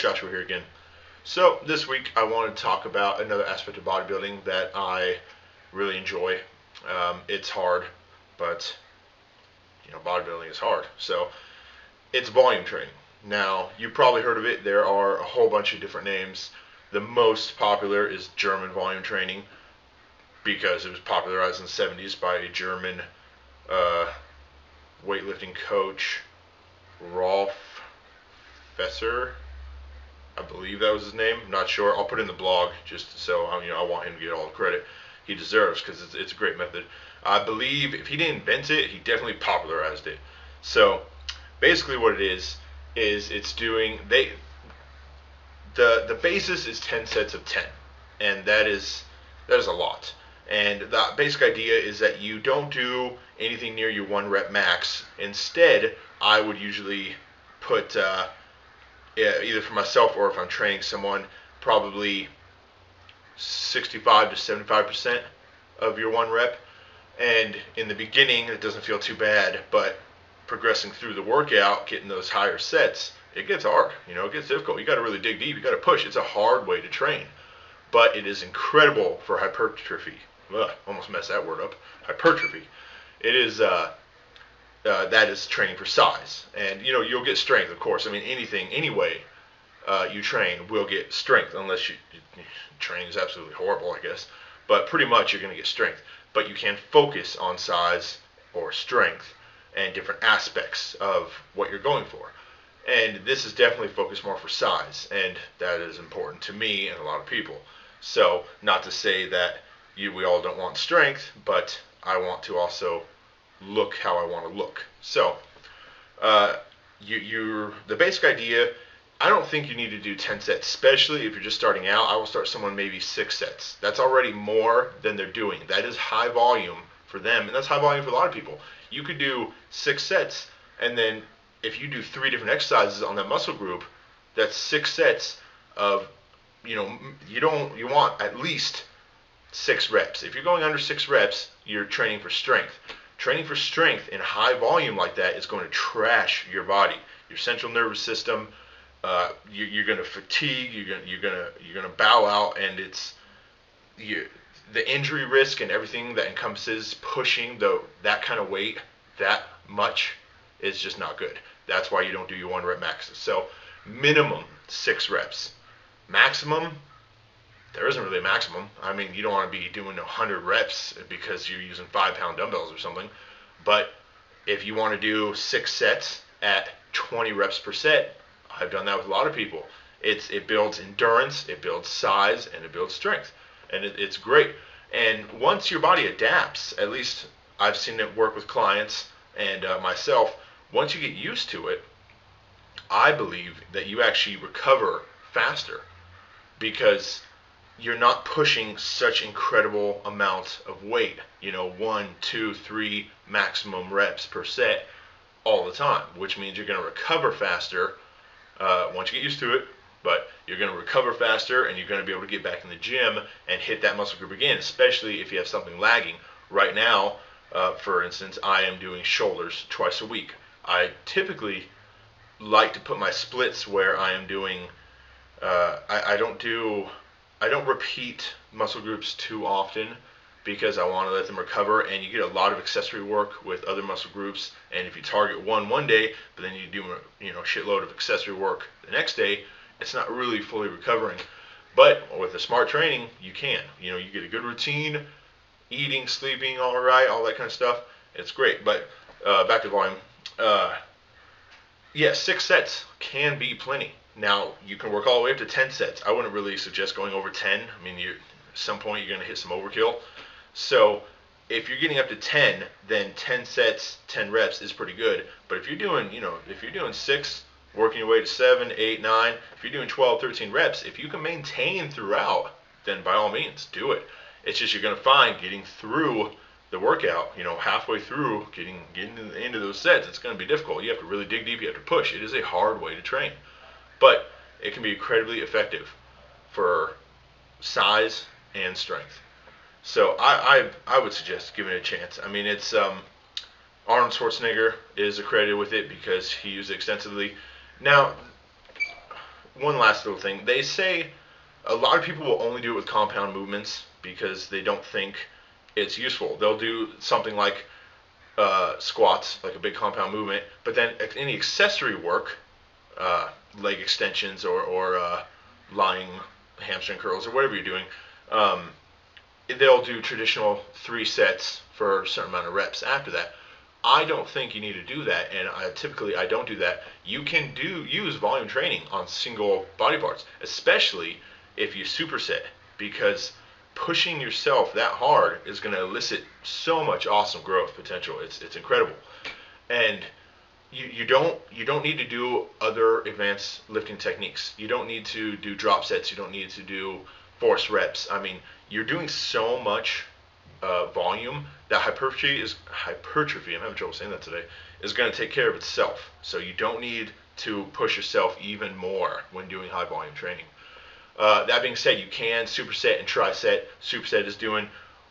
Joshua here again. So this week I want to talk about another aspect of bodybuilding that I really enjoy. It's hard, but bodybuilding is hard. So it's volume training. Now you've probably heard of it. There are a whole bunch of different names. The most popular is German volume training because it was popularized in the 70s by a German uh, weightlifting coach, Rolf Fesser. I believe that was his name. I'm not sure. I'll put it in the blog just so I want him to get all the credit he deserves because it's a great method. I believe if he didn't invent it, he definitely popularized it. So basically, what it is it's doing the basis is 10 sets of 10, and that is a lot. And the basic idea is that you don't do anything near your 1 rep max. Instead, I would usually put either for myself or if I'm training someone, probably 65 to 75% of your 1 rep. And in the beginning, it doesn't feel too bad, but progressing through the workout, getting those higher sets, it gets hard. It gets difficult. You got to really dig deep. You got to push. It's a hard way to train, but it is incredible for hypertrophy. Ugh, almost messed that word up. Hypertrophy. It is. That is training for size, and you'll get strength, of course. I mean, any way you train will get strength, unless training is absolutely horrible, I guess. But pretty much you're going to get strength. But you can focus on size or strength and different aspects of what you're going for. And this is definitely focused more for size, and that is important to me and a lot of people. So, not to say that we all don't want strength, but I want to also look how I want to look. So, the basic idea, I don't think you need to do 10 sets, especially if you're just starting out. I will start someone maybe 6 sets. That's already more than they're doing. That is high volume for them, and that's high volume for a lot of people. You could do 6 sets, and then if you do 3 different exercises on that muscle group, that's 6 sets of, you want at least 6 reps. If you're going under 6 reps, you're training for strength. Training for strength in high volume like that is going to trash your body, your central nervous system. You're going to fatigue. You're going to bow out, and the injury risk and everything that encompasses pushing that kind of weight that much is just not good. That's why you don't do your 1 rep maxes. So minimum 6 reps. Maximum, there isn't really a maximum. I mean, you don't want to be doing 100 reps because you're using 5-pound dumbbells or something. But if you want to do 6 sets at 20 reps per set, I've done that with a lot of people. It builds endurance, it builds size, and it builds strength. And it's great. And once your body adapts, at least I've seen it work with clients and myself, once you get used to it, I believe that you actually recover faster because you're not pushing such incredible amounts of weight, 1, 2, 3 maximum reps per set all the time, which means you're going to recover faster once you get used to it, but you're going to recover faster and you're going to be able to get back in the gym and hit that muscle group again, especially if you have something lagging. Right now, for instance, I am doing shoulders twice a week. I typically like to put my splits where I am doing, I don't repeat muscle groups too often because I want to let them recover, and you get a lot of accessory work with other muscle groups. And if you target one day, but then you do a shitload of accessory work the next day, it's not really fully recovering. But with the smart training, you can. You get a good routine, eating, sleeping, all right, all that kind of stuff. It's great. But back to volume. 6 sets can be plenty. Now, you can work all the way up to 10 sets. I wouldn't really suggest going over 10. I mean, at some point, you're going to hit some overkill. So, if you're getting up to 10, then 10 sets, 10 reps is pretty good. But if you're doing, if you're doing 6, working your way to 7, 8, 9, if you're doing 12, 13 reps, if you can maintain throughout, then by all means, do it. It's just you're going to find getting through the workout, halfway through, getting into those sets, it's going to be difficult. You have to really dig deep. You have to push. It is a hard way to train. But it can be incredibly effective for size and strength. So I would suggest giving it a chance. I mean, it's Arnold Schwarzenegger is accredited with it because he used it extensively. Now, one last little thing. They say a lot of people will only do it with compound movements because they don't think it's useful. They'll do something like squats, like a big compound movement, but then any accessory work, leg extensions or lying hamstring curls or whatever you're doing, they'll do traditional 3 sets for a certain amount of reps after that. I don't think you need to do that, and typically I don't do that. You can use volume training on single body parts, especially if you superset, because pushing yourself that hard is going to elicit so much awesome growth potential. It's incredible, and you don't need to do other advanced lifting techniques. You don't need to do drop sets. You don't need to do force reps. I mean, you're doing so much volume that hypertrophy, I'm having trouble saying that today, is going to take care of itself. So you don't need to push yourself even more when doing high volume training. That being said, you can superset and triset. Superset is doing,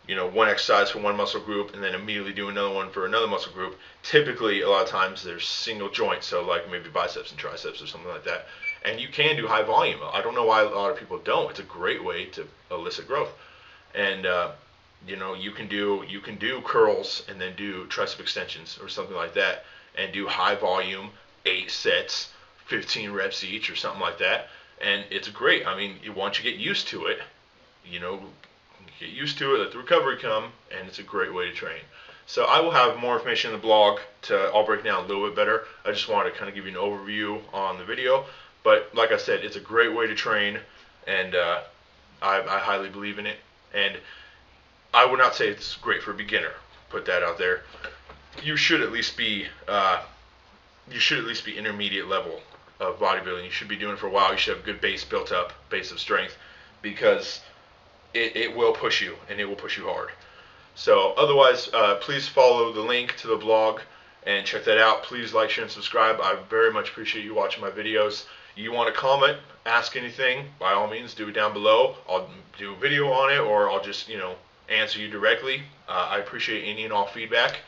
one exercise for one muscle group and then immediately do another one for another muscle group. Typically, a lot of times there's single joints, so like maybe biceps and triceps or something like that. And you can do high volume. I don't know why a lot of people don't. It's a great way to elicit growth. And you can do curls and then do tricep extensions or something like that, and do high volume, 8 sets, 15 reps each or something like that. And it's great. I mean, once you get used to it, get used to it, let the recovery come, and it's a great way to train. So I will have more information in the blog I'll break down a little bit better. I just wanted to kind of give you an overview on the video. But like I said, it's a great way to train, and I highly believe in it. And I would not say it's great for a beginner. Put that out there. You should at least be intermediate level of bodybuilding. You should be doing it for a while. You should have a good base built up, base of strength, because it will push you, and it will push you hard. So otherwise, please follow the link to the blog and check that out. Please like, share, and subscribe. I very much appreciate you watching my videos. You want to comment, ask anything, by all means, do it down below. I'll do a video on it, or I'll just, answer you directly. I appreciate any and all feedback.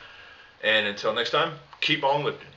And until next time, keep on lifting.